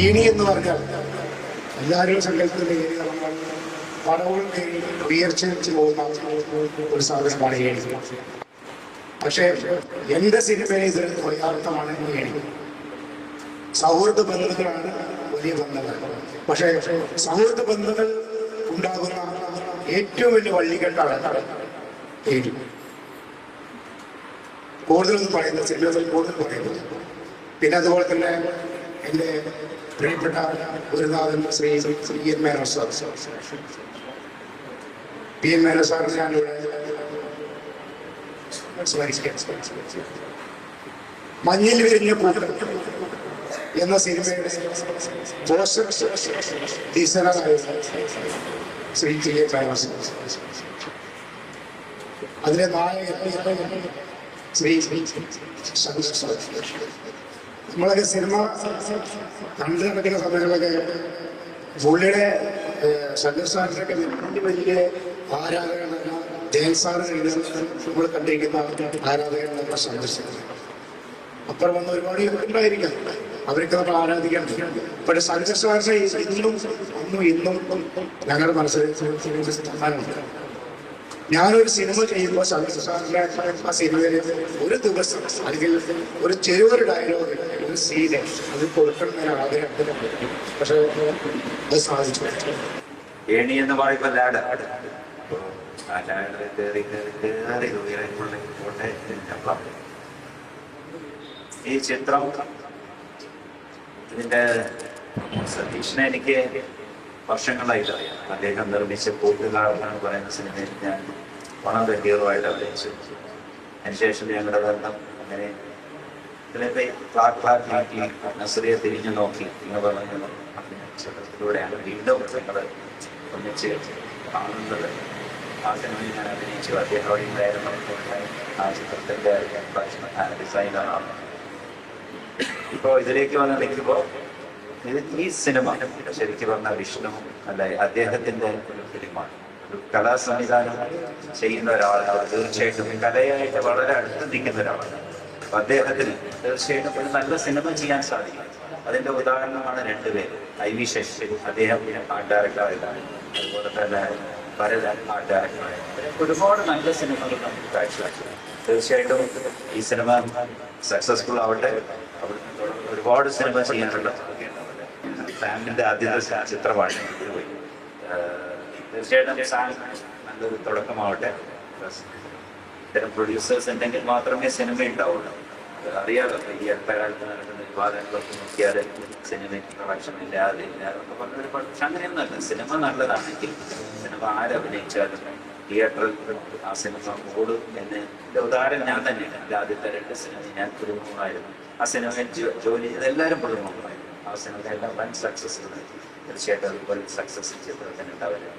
ഏണി എന്ന് പറഞ്ഞാൽ എല്ലാവരും സങ്കല്പത്തിൻ്റെ ഏണി നമ്മൾ പടവും ഉയർച്ച വെച്ച് പോകുന്ന ഒരു സാധനമാണ് ഏണി. പക്ഷേ എൻ്റെ സിനിമയിൽ ഇത് യഥാർത്ഥമാണ് ഏണി. സൗഹൃദ ബന്ധങ്ങളാണ് വലിയ ബന്ധങ്ങൾ. പക്ഷേ സൗഹൃദ ബന്ധങ്ങൾ ഉണ്ടാകുന്ന ഏറ്റവും വലിയ വള്ളിക്കെട്ടാണ് ഏണി. കൂടുതലൊന്നും പറയുന്നത് സിനിമകൾ കൂടുതൽ പറയുന്നത്. പിന്നെ അതുപോലെ തന്നെ എൻ്റെ പ്രിയപ്പെട്ട ഗുരുനാഥൻ Shri P N Menon sir, P N Menon സാറിന് ഞാനിവിടെ മഞ്ഞിൽ വിരിഞ്ഞ പൂക്കൾ എന്ന സിനിമയുടെ പോസ്റ്റർ ഡിസൈനറായ Shri P N Menon sir, അതിലെ നായകൻ ശ്രീ ശങ്കർ സാർ. നമ്മളൊക്കെ സിനിമ കണ്ടു നടക്കുന്ന സമയങ്ങളൊക്കെ പുള്ളിയുടെ ശങ്കർ സാറിനൊക്കെ വലിയ വലിയ ആരാധകനാണ്. ജയൻ സാറിന് നമ്മൾ കണ്ടിരിക്കുന്ന ആരാധകൻ നമ്മൾ സന്ദർശിക്കുന്നത്. അപ്പുറം വന്ന് ഒരുപാട് ഉണ്ടായിരിക്കാം, അവർക്ക് നമ്മൾ ആരാധിക്കണം. പക്ഷേ ശങ്കർ സാറിനെ ഇന്നും ഞങ്ങളുടെ മനസ്സിൽ സ്ഥാനമുണ്ട്. ഞാനൊരു സിനിമ ചെയ്യുമ്പോൾ ശങ്കർ സാറിൻ്റെ ആ സിനിമയിൽ ഒരു ദിവസം അല്ലെങ്കിൽ ഒരു ചെറിയൊരു ഡയലോഗ്, ഒരു സീന് അത് കൊടുക്കണമെന്ന് ആഗ്രഹം. പക്ഷെ അത് സാധിച്ചു. ഏണി എന്ന് പറയുമ്പോൾ ഈ ചിത്രം ഇതിന്റെ സതീഷിനെ എനിക്ക് വർഷങ്ങളായിട്ട് അറിയാം. അദ്ദേഹം നിർമ്മിച്ച കൂട്ടുകാരൻ എന്ന് പറയുന്ന സിനിമയിൽ ഞാൻ പണം ഹീറോയായിട്ട് അഭിനയിച്ചു. അതിനുശേഷം ഞങ്ങളുടെ ബന്ധം അങ്ങനെ ഇതിലൊക്കെ ക്ലാക്കി നസ്രിയെ തിരിഞ്ഞു നോക്കി എന്ന് പറഞ്ഞത് അഭിനയിച്ചതിലൂടെയാണ് വീണ്ടും നിങ്ങൾ ഒന്നിച്ച് കാണുന്നത്. ആ സിനിമയിൽ ഞാൻ അഭിനയിച്ചു. അദ്ദേഹമായിരുന്നു ആ ചിത്രത്തിൻ്റെ ഡിസൈനറാണ്. ഇപ്പോൾ ഇതിലേക്ക് വന്ന് നിൽക്കുമ്പോൾ ഈ സിനിമ ശരിക്കും പറഞ്ഞ വിഷ്ണു അല്ല അദ്ദേഹത്തിൻ്റെ ഒരു ഫിലിമാണ്. ഒരു കലാ സംവിധാനം ചെയ്യുന്ന ഒരാളാണ്. തീർച്ചയായിട്ടും കലയായിട്ട് വളരെ അടുത്ത് നിൽക്കുന്ന ഒരാളാണ്. അപ്പം അദ്ദേഹത്തിന് തീർച്ചയായിട്ടും ഒരു നല്ല സിനിമ ചെയ്യാൻ സാധിക്കും. അതിൻ്റെ ഉദാഹരണമാണ് രണ്ടുപേര്. ഐ വി ശശി, അദ്ദേഹം ആർട്ട് ഡയറക്ടറായതാണ്. അതുപോലെ തന്നെ ഭരതൻ ആർട്ട് ഡയറക്ടറായ ഒരുപാട് നല്ല സിനിമകൾ നമുക്ക് കാഴ്ചവെച്ചു. തീർച്ചയായിട്ടും ഈ സിനിമ സക്സസ്ഫുൾ ആവട്ടെ. ഒരുപാട് സിനിമ ചെയ്യാനുള്ള സാമിൻ്റെ ആദ്യത്തെ ചിത്രമാണ്. തീർച്ചയായിട്ടും നല്ലൊരു തുടക്കമാവട്ടെ. ഇത്തരം പ്രൊഡ്യൂസേഴ്സ് ഉണ്ടെങ്കിൽ മാത്രമേ സിനിമ ഉണ്ടാവുള്ളൂ. അറിയാലോ, ഈ അടുത്തകാലത്ത് നടക്കുന്ന വിവാദങ്ങളൊക്കെ നോക്കിയാൽ സിനിമയ്ക്ക് പ്രൊഡക്ഷൻ ഇല്ലാതെ ഇല്ലാതൊക്കെ പറഞ്ഞൊരു പക്ഷെ അങ്ങനെയൊന്നുമല്ല. സിനിമ നല്ലതാണെങ്കിൽ സിനിമ ആരഭിനയിച്ചാലും തിയേറ്ററിൽ ആ സിനിമ ഓടും എന്ന് എൻ്റെ ഉദാഹരണം ഞാൻ തന്നെയാണ്. എൻ്റെ ആദ്യത്തെ 2 സിനിമ ഞാൻ പുതുമുഖമായിരുന്നു. ആ സിനിമയിൽ ജോലി ചെയ്ത് എല്ലാവരും പുതുമുഖമായിരുന്നു. ആ സിനിമ എല്ലാം വൻ സക്സസ്. തീർച്ചയായിട്ടും അതുപോലെ സക്സസ് ചിത്രത്തിന് ഉണ്ടാവില്ല.